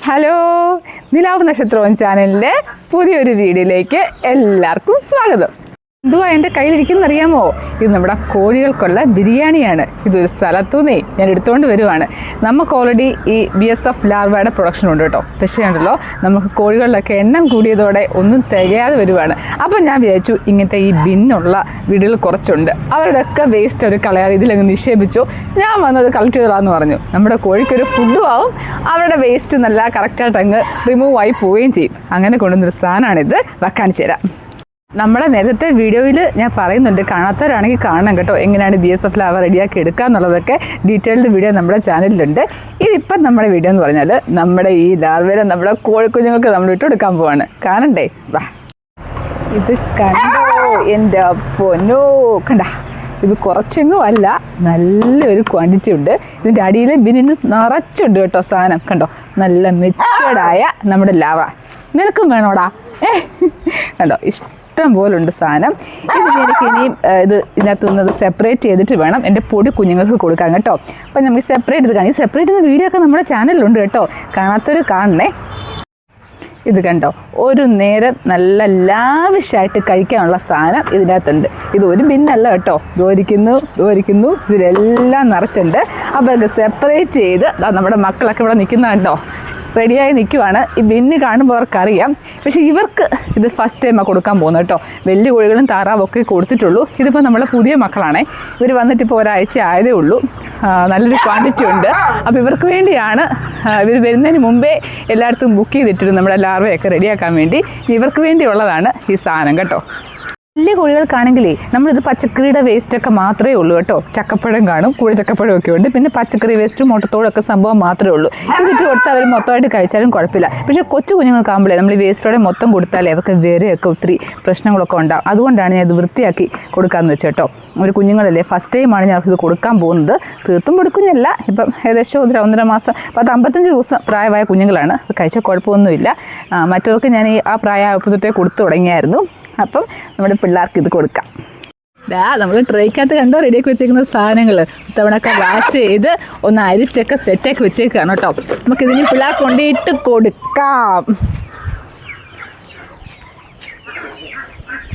Hello, നിലാവ് നക്ഷത്രം ചാനലിൻ്റെ പുതിയൊരു വീഡിയോയിലേക്ക് എല്ലാവർക്കും സ്വാഗതം. എന്തുവാ എൻ്റെ കയ്യിലിരിക്കുന്നറിയാമോ? ഇത് നമ്മുടെ കോഴികൾക്കുള്ള ബിരിയാണിയാണ്. ഇതൊരു സ്ഥലത്തുനിന്നേ ഞാൻ എടുത്തുകൊണ്ട് വരുവാണ്. നമുക്ക് ഓൾറെഡി ഈ BSF ലാർവയുടെ പ്രൊഡക്ഷൻ ഉണ്ട് കേട്ടോ. പക്ഷേ ഉണ്ടല്ലോ, നമുക്ക് കോഴികളിലൊക്കെ എണ്ണം കൂടിയതോടെ ഒന്നും തികയാതെ വരുവാണ്. അപ്പോൾ ഞാൻ വിചാരിച്ചു ഇങ്ങനത്തെ ഈ ബിന്നുള്ള വീടുകൾ കുറച്ചുണ്ട്, അവരുടെയൊക്കെ വേസ്റ്റ് ഒരു കളയാതെ ഇതിലങ്ങ് നിക്ഷേപിച്ചു. ഞാൻ വന്നത് കളക്ട് ചെയ്തതാന്ന് പറഞ്ഞു. നമ്മുടെ കോഴിക്കൊരു ഫുഡും ആവും, അവരുടെ വേസ്റ്റ് നല്ല കറക്റ്റായിട്ട് അങ്ങ് റിമൂവ് ആയി പോവുകയും ചെയ്യും. അങ്ങനെ കൊണ്ടുവന്നൊരു സാധനമാണിത്. കാണിച്ചു തരാം. നമ്മുടെ നേരത്തെ വീഡിയോയിൽ ഞാൻ പറയുന്നുണ്ട്, കാണാത്തവരാണെങ്കിൽ കാണണം കേട്ടോ, എങ്ങനെയാണ് BSF ലാവ റെഡിയാക്കി എടുക്കുക എന്നുള്ളതൊക്കെ ഡീറ്റെയിൽഡ് വീഡിയോ നമ്മുടെ ചാനലിലുണ്ട്. ഇതിപ്പം നമ്മുടെ വീഡിയോ എന്ന് പറഞ്ഞാൽ നമ്മുടെ ഈ ലാർവയെ നമ്മുടെ കോഴിക്കുഞ്ഞുങ്ങൾക്ക് നമ്മൾ ഇട്ടെടുക്കാൻ പോവാണ്. കാണണ്ടേ? വാ, ഇത് കണ്ടോ എൻ്റെ പൊന്നോ, കണ്ട ഇത് കുറച്ചൊന്നും അല്ല, നല്ലൊരു ക്വാണ്ടിറ്റി ഉണ്ട്. ഇതിൻ്റെ അടിയിൽ ബിന്നിന് നിറച്ചുണ്ട് കേട്ടോ സാധനം. കണ്ടോ, നല്ല മെച്ചേർഡായ നമ്മുടെ ലാവ. നിനക്കും വേണോടാ? കണ്ടോ, ഇഷ്ടം പോലുണ്ട് സാധനം. എനിക്ക് ഇനിയും ഇതിനകത്ത് നിന്ന് സെപ്പറേറ്റ് ചെയ്തിട്ട് വേണം എൻ്റെ പൊടി കുഞ്ഞുങ്ങൾക്ക് കൊടുക്കാൻ കേട്ടോ. അപ്പം നമുക്ക് സെപ്പറേറ്റ് കാണാം. ഈ സെപ്പറേറ്റ് ചെയ്യുന്ന വീഡിയോ ഒക്കെ നമ്മുടെ ചാനലിലുണ്ട് കേട്ടോ, കാണാത്തൊരു കാണണേ. ഇത് കണ്ടോ, ഒരു നേരം നല്ല ലാവിഷായിട്ട് കഴിക്കാനുള്ള സാധനം ഇതിനകത്തുണ്ട്. ഇത് ഒരു ബിന്നല്ല കേട്ടോ, ദോരിക്കുന്നു ഇതിലെല്ലാം നിറച്ചുണ്ട്. അപ്പോൾ ഇത് സെപ്പറേറ്റ് ചെയ്ത് നമ്മുടെ മക്കളൊക്കെ ഇവിടെ നിൽക്കുന്ന കണ്ടോ, റെഡിയായി നിൽക്കുവാണ്. ഈ ബിന്ന് കാണുമ്പോൾ അവർക്കറിയാം. പക്ഷേ ഇവർക്ക് ഇത് ഫസ്റ്റ് ടൈമാണ് കൊടുക്കാൻ പോകുന്നത് കേട്ടോ. വലിയ കോഴികളും താറാവൊക്കെ കൊടുത്തിട്ടുള്ളൂ. ഇതിപ്പോൾ നമ്മളെ പുതിയ മക്കളാണേ. ഇവർ വന്നിട്ടിപ്പോൾ ഒരാഴ്ച ആയതേ ഉള്ളൂ. നല്ലൊരു ക്വാണ്ടിറ്റി ഉണ്ട്. അപ്പോൾ ഇവർക്ക് വേണ്ടിയാണ് ഇവർ വരുന്നതിന് മുമ്പേ എല്ലായിടത്തും ബുക്ക് ചെയ്തിട്ടുണ്ട് നമ്മുടെ ലാർവയൊക്കെ റെഡിയാക്കാൻ വേണ്ടി. ഇവർക്ക് വേണ്ടിയുള്ളതാണ് ഈ സാധനം കേട്ടോ. വലിയ കോഴികൾക്കാണെങ്കിലേ നമ്മളിത് പച്ചക്കറിയുടെ വേസ്റ്റൊക്കെ മാത്രമേ ഉള്ളൂ കേട്ടോ. ചക്കപ്പഴം കാണും, ചക്കപ്പഴം ഒക്കെ ഉണ്ട്. പിന്നെ പച്ചക്കറി വേസ്റ്റും മുട്ടത്തോടൊക്കെ സംഭവം മാത്രമേ ഉള്ളൂ. ഇതിട്ട് കൊടുത്താൽ അവർ മൊത്തമായിട്ട് കഴിച്ചാലും കുഴപ്പമില്ല. പക്ഷേ കൊച്ചു കുഞ്ഞുങ്ങൾക്കാകുമ്പോഴേ നമ്മൾ ഈ വേസ്റ്റോടെ മൊത്തം കൊടുത്താലേ അവർക്ക് വേറെയൊക്കെ ഒത്തിരി പ്രശ്നങ്ങളൊക്കെ ഉണ്ടാകും. അതുകൊണ്ടാണ് ഞാൻ ഇത് വൃത്തിയാക്കി കൊടുക്കാമെന്ന് വെച്ചാൽ കേട്ടോ. ഒരു കുഞ്ഞുങ്ങളല്ലേ, ഫസ്റ്റ് ടൈമാണ് ഞാൻ ഇത് കൊടുക്കാൻ പോകുന്നത്. തീർത്തും കൊടുക്കുന്നില്ല, ഇപ്പം ഏകദേശം 1.5 മാസം 55 ദിവസം പ്രായമായ കുഞ്ഞുങ്ങളാണ്. കഴിച്ചാൽ കുഴപ്പമൊന്നുമില്ല. മറ്റവർക്ക് ഞാൻ ആ പ്രായമായപ്പോഴത്തെ കൊടുത്തു തുടങ്ങിയായിരുന്നു. അപ്പം നമ്മുടെ പിള്ളേർക്ക് ഇത് കൊടുക്കാം. നമ്മൾ ട്രേക്കകത്ത് കണ്ടോ റെഡിയാക്കി വെച്ചേക്കുന്ന സാധനങ്ങൾ ഇത്തവണയൊക്കെ വാഷ് ചെയ്ത് ഒന്ന് അരിച്ചൊക്കെ സെറ്റാക്കി വെച്ചേക്കാണ് കേട്ടോ. നമുക്കിതിന് പിള്ളേർക്ക് കൊണ്ടിട്ട് കൊടുക്കാം.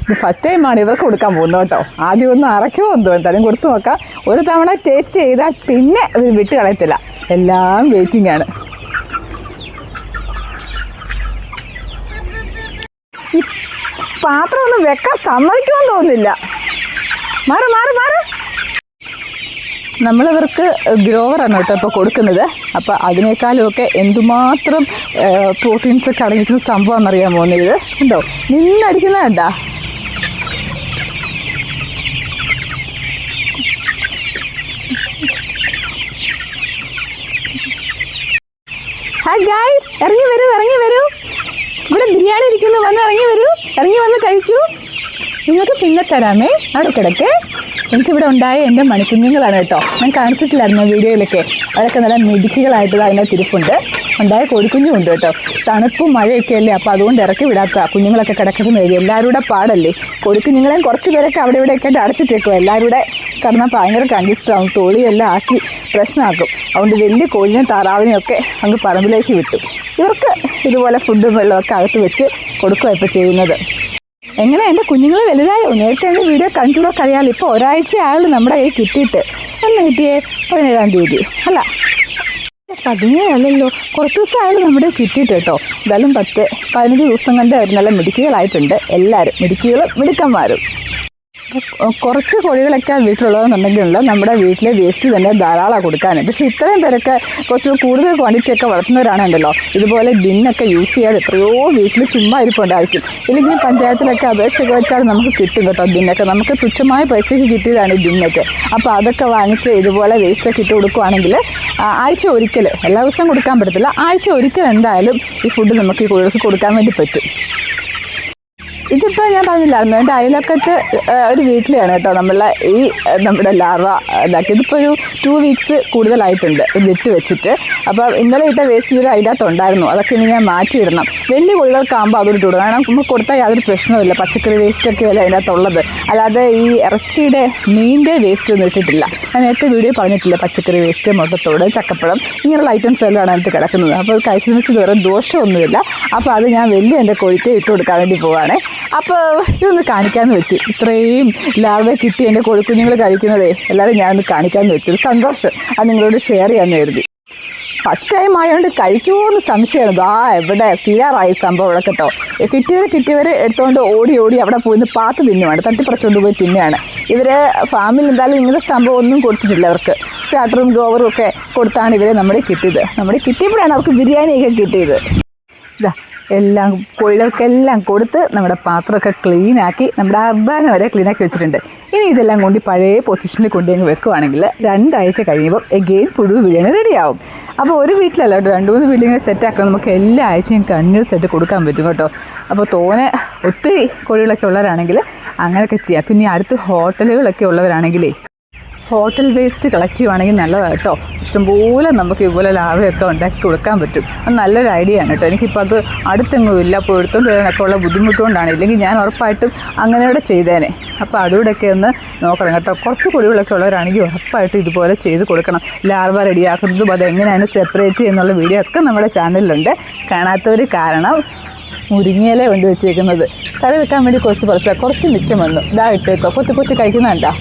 ഇത് ഫസ്റ്റ് ടൈമാണ് ഇവർക്ക് കൊടുക്കാൻ പോകുന്നത് കേട്ടോ. ആദ്യം ഒന്ന് അറയ്ക്കുമോ എന്തോ, എന്തായാലും കൊടുത്തു നോക്കാം. ഒരു തവണ ടേസ്റ്റ് ചെയ്താൽ പിന്നെ ഇത് വിട്ട് കളയത്തില്ല. എല്ലാം വെയിറ്റിംഗ് ആണ്. പാത്രം ഒന്നും വെക്കാൻ സമ്മതിക്കുമെന്ന് തോന്നുന്നില്ല. മാറ്. നമ്മളിവർക്ക് ഗ്രോവറാണ് കേട്ടോ ഇപ്പോൾ കൊടുക്കുന്നത്. അപ്പോൾ അതിനേക്കാളും ഒക്കെ എന്തുമാത്രം പ്രോട്ടീൻസൊക്കെ അടങ്ങിയിരിക്കുന്ന സംഭവമാണെന്നറിയാൻ പോകുന്നത്. ഇത് ഉണ്ടോ, നിന്നടിക്കുന്നത് കണ്ടാ? ഹായ് ഗായ്സ്, ഇറങ്ങി വരൂ. ഇവിടെ ബിരിയാണി ഇരിക്കുന്നു, ഇറങ്ങി വന്ന് കഴിക്കൂ. നിങ്ങൾക്ക് പിന്നെ തരാമേ. അവിടെ കിടക്ക്. എനിക്കിവിടെ ഉണ്ടായ എൻ്റെ മണിക്കുഞ്ഞുങ്ങളാണ് കേട്ടോ. ഞാൻ കാണിച്ചിട്ടില്ലായിരുന്നു വീഡിയോയിലൊക്കെ. അവരൊക്കെ നല്ല മിടുക്കികളായിട്ട് അതിൻ്റെ തിരുപ്പുണ്ട്. ഉണ്ടായ കോഴിക്കുഞ്ഞും ഉണ്ട് കേട്ടോ. തണുപ്പും മഴയൊക്കെ അല്ലേ, അപ്പോൾ അതുകൊണ്ട് ഇറക്കി വിടാത്ത കുഞ്ഞുങ്ങളൊക്കെ കിടക്കുന്നത് എല്ലാവരും കൂടെ പാടല്ലേ. കോഴിക്കുഞ്ഞുങ്ങളെയും കുറച്ച് പേരൊക്കെ അവിടെ ഇവിടെയൊക്കെ ആയിട്ട് അടച്ചിട്ടേക്കും. എല്ലാവരും കൂടെ കിടന്നാൽ ഭയങ്കര കൺജസ്റ്റാവും, തൊളിയെല്ലാം ആക്കി പ്രശ്നമാക്കും. അതുകൊണ്ട് വലിയ കോഴിനെയും താറാവിനെയും ഒക്കെ അങ്ങ് പറമ്പിലേക്ക് വിട്ടു. ഇവർക്ക് ഇതുപോലെ ഫുഡും വെള്ളമൊക്കെ അകത്ത് വെച്ച് കൊടുക്കുക ഇപ്പോൾ ചെയ്യുന്നത്. എങ്ങനെ എൻ്റെ കുഞ്ഞുങ്ങൾ വലുതായോ? നേരത്തെ എൻ്റെ വീഡിയോ കണ്ടിട്ടുള്ളവർക്ക് അറിയാമല്ലോ. ഇപ്പോൾ ഒരാഴ്ച ആയുള്ളൂ നമ്മുടെ കയ്യിൽ കിട്ടിയിട്ട്. എന്ന് കിട്ടിയേ 17-ാം തീയതി അല്ല, 17 അല്ലല്ലോ, കുറച്ച് ദിവസം ആയാലും നമ്മുടെ കിട്ടിയിട്ട് കേട്ടോ. എന്തായാലും 10-15 ദിവസം കൊണ്ട് അവർ നല്ല മിടുക്കികളായിട്ടുണ്ട്. എല്ലാവരും മിടുക്കന്മാരും. കുറച്ച് കോഴികളൊക്കെ വീട്ടിലുള്ളതെന്നുണ്ടെങ്കിലുള്ള നമ്മുടെ വീട്ടിലെ വേസ്റ്റ് തന്നെ ധാരാളം കൊടുക്കാൻ. പക്ഷേ ഇത്രയും പേരൊക്കെ കുറച്ച് കൂടുതൽ ക്വാണ്ടിറ്റി ഒക്കെ വളർത്തുന്നവരാണുണ്ടല്ലോ, ഇതുപോലെ ബിന്നൊക്കെ യൂസ് ചെയ്യാതെ എത്രയോ വീട്ടിൽ ചുമ്മാ ഇരിപ്പുണ്ടായിരിക്കും. ഇല്ലെങ്കിൽ പഞ്ചായത്തിലൊക്കെ അപേക്ഷയൊക്കെ വെച്ചാൽ നമുക്ക് കിട്ടും കേട്ടോ ബിന്നൊക്കെ. നമുക്ക് തുച്ഛമായ പൈസയ്ക്ക് കിട്ടിയതാണ് ഈ ബിന്നൊക്കെ. അപ്പോൾ അതൊക്കെ വാങ്ങിച്ച് ഇതുപോലെ വേസ്റ്റൊക്കെ ഇട്ട് കൊടുക്കുകയാണെങ്കിൽ ആഴ്ച ഒരിക്കൽ, എല്ലാ ദിവസവും കൊടുക്കാൻ പറ്റത്തില്ല, ആഴ്ച ഒരിക്കൽ എന്തായാലും ഈ ഫുഡ് നമുക്ക് ഈ കോഴികൾക്ക് കൊടുക്കാൻ വേണ്ടി പറ്റും. ഇതിപ്പോൾ ഞാൻ പറഞ്ഞില്ലായിരുന്നു, എൻ്റെ അയലൊക്കത്ത് ഒരു വീട്ടിലാണ് കേട്ടോ നമ്മുടെ ലാർവ ഇതാക്കി. ഇതിപ്പോൾ ഒരു 2 വീക്സ് കൂടുതലായിട്ടുണ്ട് ഇതിട്ട് വെച്ചിട്ട്. അപ്പോൾ ഇന്നലെ ഇട്ട വേസ്റ്റ് ഇതിൽ അതിൻ്റെ അകത്തുണ്ടായിരുന്നു, അതൊക്കെ ഇനി ഞാൻ മാറ്റിയിടണം. വലിയ കോഴികൾക്കാകുമ്പോൾ അതൊരു ഇടും, കാരണം നമുക്ക് കൊടുത്താൽ യാതൊരു പ്രശ്നമില്ല. പച്ചക്കറി വേസ്റ്റൊക്കെ അല്ല അതിൻ്റെ അകത്തുള്ളത്, അല്ലാതെ ഈ ഇറച്ചിയുടെ മീനിൻ്റെ വേസ്റ്റ് ഒന്നും ഇട്ടിട്ടില്ല. ഞാൻ നേരത്തെ വീഡിയോ പറഞ്ഞിട്ടില്ല, പച്ചക്കറി വേസ്റ്റ്, മുട്ടത്തോട്, ചക്കപ്പഴം ഇങ്ങനെയുള്ള ഐറ്റംസ് എല്ലാം ആണ് അതിനകത്ത് കിടക്കുന്നത്. അപ്പോൾ അത് കഴിച്ചതിന് വെച്ച് വേറെ ദോഷമൊന്നുമില്ല. അപ്പോൾ അത് ഞാൻ വലിയ എൻ്റെ കോഴിക്ക് ഇട്ട് കൊടുക്കാൻ വേണ്ടി പോവാണ്. അപ്പോൾ ഇതൊന്ന് കാണിക്കാമെന്ന് വെച്ചു. ഇത്രയും ലാർവ കിട്ടി എൻ്റെ കോഴിക്കുഞ്ഞുങ്ങൾ കഴിക്കുന്നതേ എല്ലാവരും ഞാനൊന്ന് കാണിക്കാമെന്ന് വെച്ചു. സന്തോഷം, അത് നിങ്ങളോട് ഷെയർ ചെയ്യാമെന്ന് കരുതി. ഫസ്റ്റ് ടൈം ആയതുകൊണ്ട് കഴിക്കുമോ എന്ന് സംശയമാണ്. എവിടെ തീരാറായി സംഭവം ഇവിടെ കേട്ടോ. കിട്ടിയവർ എടുത്തുകൊണ്ട് ഓടി അവിടെ പോയി പാത്ത് തിന്നുവാണ്, തട്ടിപ്പറിച്ചുകൊണ്ട് പോയി തിന്നുകയാണ്. ഇവർ ഫാമിൽ എന്തായാലും ഇങ്ങനത്തെ സംഭവം ഒന്നും കൊടുത്തിട്ടില്ല. അവർക്ക് സ്റ്റാർട്ടറും ഗ്രോവറും ഒക്കെ കൊടുത്താണ് ഇവരെ കിട്ടിയപ്പോഴാണ് അവർക്ക് ബിരിയാണിയൊക്കെ കിട്ടിയത്. ഇതാ എല്ലാം കോഴികൾക്കെല്ലാം കൊടുത്ത് നമ്മുടെ പാത്രമൊക്കെ ക്ലീനാക്കി, നമ്മുടെ അർബാന വരെ ക്ലീനാക്കി വെച്ചിട്ടുണ്ട്. ഇനി ഇതെല്ലാം കൊണ്ട് പഴയ പൊസിഷനിൽ കൊണ്ടുപോയി വെക്കുകയാണെങ്കിൽ 2 ആഴ്ച കഴിയുമ്പോൾ എഗെയിൻ പുഴു ബിരിയാണി റെഡിയാവും. അപ്പോൾ ഒരു വീട്ടിലല്ല കേട്ടോ, 2-3 വീട്ടിലിങ്ങനെ സെറ്റാക്കണം. നമുക്ക് എല്ലാ ആഴ്ചയും കണ്ടിന്യൂസ് ആയിട്ട് കൊടുക്കാൻ പറ്റും കേട്ടോ. അപ്പോൾ ഒത്തിരി കോഴികളൊക്കെ ഉള്ളവരാണെങ്കിൽ അങ്ങനെയൊക്കെ ചെയ്യാം. പിന്നെ അടുത്ത് ഹോട്ടലുകളൊക്കെ ഉള്ളവരാണെങ്കിലേ ഹോട്ടൽ വേസ്റ്റ് കളക്ട് ചെയ്യുവാണെങ്കിൽ നല്ലതാണ് കേട്ടോ. ഇഷ്ടംപോലെ നമുക്ക് ഇതുപോലെ ലാർവയൊക്കെ ഉണ്ടാക്കി കൊടുക്കാൻ പറ്റും. അത് നല്ലൊരു ഐഡിയ ആണ് കേട്ടോ. എനിക്കിപ്പോൾ അത് അടുത്തെങ്ങും ഇല്ല, അപ്പോൾ എടുത്തുകൊണ്ട് വരാനൊക്കെ ഉള്ള ബുദ്ധിമുട്ടുകൊണ്ടാണ്. ഇല്ലെങ്കിൽ ഞാൻ ഉറപ്പായിട്ടും അങ്ങനെയോടെ ചെയ്തേനെ. അപ്പോൾ അതുകൂടെയൊക്കെ ഒന്ന് നോക്കണം കേട്ടോ. കുറച്ച് കോഴികളൊക്കെ ഉള്ളവരാണെങ്കിൽ ഉറപ്പായിട്ടും ഇതുപോലെ ചെയ്ത് കൊടുക്കണം. ലാർവ റെഡിയാക്കുന്നതും അതെങ്ങനെയാണ് സെപ്പറേറ്റ് ചെയ്യുന്നുള്ള വീഡിയോ ഒക്കെ നമ്മുടെ ചാനലിലുണ്ട്. കാണാത്തവർ കാരണം മുരിങ്ങയില കൊണ്ട് വെച്ചേക്കുന്നത് കറി വെക്കാൻ വേണ്ടി കുറച്ച് മിച്ചം വന്നു. ഇതാ ഇട്ടേക്കോ, കൊത്തി കഴിക്കുന്നുണ്ടോ,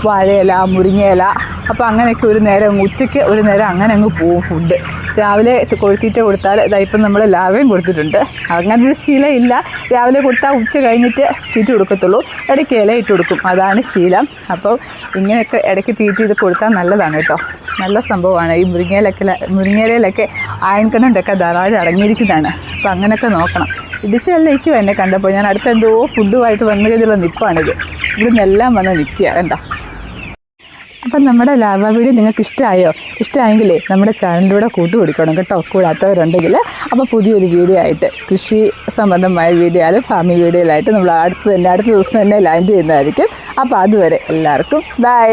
വാഴയില, മുരിങ്ങയില. അപ്പോൾ അങ്ങനെയൊക്കെ ഒരു നേരം ഉച്ചയ്ക്ക് ഒരു നേരം അങ്ങനെ അങ്ങ് പോവും ഫുഡ്. രാവിലെ കോഴിത്തീറ്റ കൊടുത്താൽ ഇപ്പം നമ്മൾ ലാർവയും കൊടുത്തിട്ടുണ്ട്. അങ്ങനൊരു ശീലമില്ല, രാവിലെ കൊടുത്താൽ ഉച്ച കഴിഞ്ഞിട്ട് തീറ്റ കൊടുക്കത്തുള്ളൂ, ഇടയ്ക്ക് ഇല ഇട്ട് കൊടുക്കും, അതാണ് ശീലം. ഇങ്ങനെയൊക്കെ ഇടയ്ക്ക് തീറ്റ ചെയ്ത് കൊടുത്താൽ നല്ലതാണ് കേട്ടോ. നല്ല സംഭവമാണ്. ഈ മുരിങ്ങയിലൊക്കെ അയൺ കണ്ടൻ്റൊക്കെ ധാരാളം അടങ്ങിയിരിക്കുന്നതാണ്. അപ്പോൾ അങ്ങനെയൊക്കെ നോക്കണം. ഇടിശല്ലേക്കും എന്നെ കണ്ടപ്പോൾ ഞാൻ അടുത്ത എന്തോ ഫുഡുമായിട്ട് വന്നുകഴിഞ്ഞുള്ള നിൽപ്പാണിത്. ഇവിടുന്നെല്ലാം വന്ന് നിൽക്കുക കണ്ടോ. അപ്പം നമ്മുടെ ലാർവ വീഡിയോ നിങ്ങൾക്ക് ഇഷ്ടമായെങ്കിലേ നമ്മുടെ ചാനലിലൂടെ കൂട്ടുപിടിക്കണം കേട്ടോ, കൂടാത്തവരുണ്ടെങ്കിൽ. അപ്പോൾ പുതിയൊരു വീഡിയോ ആയിട്ട്, കൃഷി സംബന്ധമായ വീഡിയോ ആയാലും ഫാമിംഗ് വീഡിയോയിലായിട്ട് നമ്മൾ അടുത്ത ദിവസം തന്നെ ലാൻഡ് ചെയ്യുന്നതായിരിക്കും. അപ്പോൾ അതുവരെ എല്ലാവർക്കും ബൈ.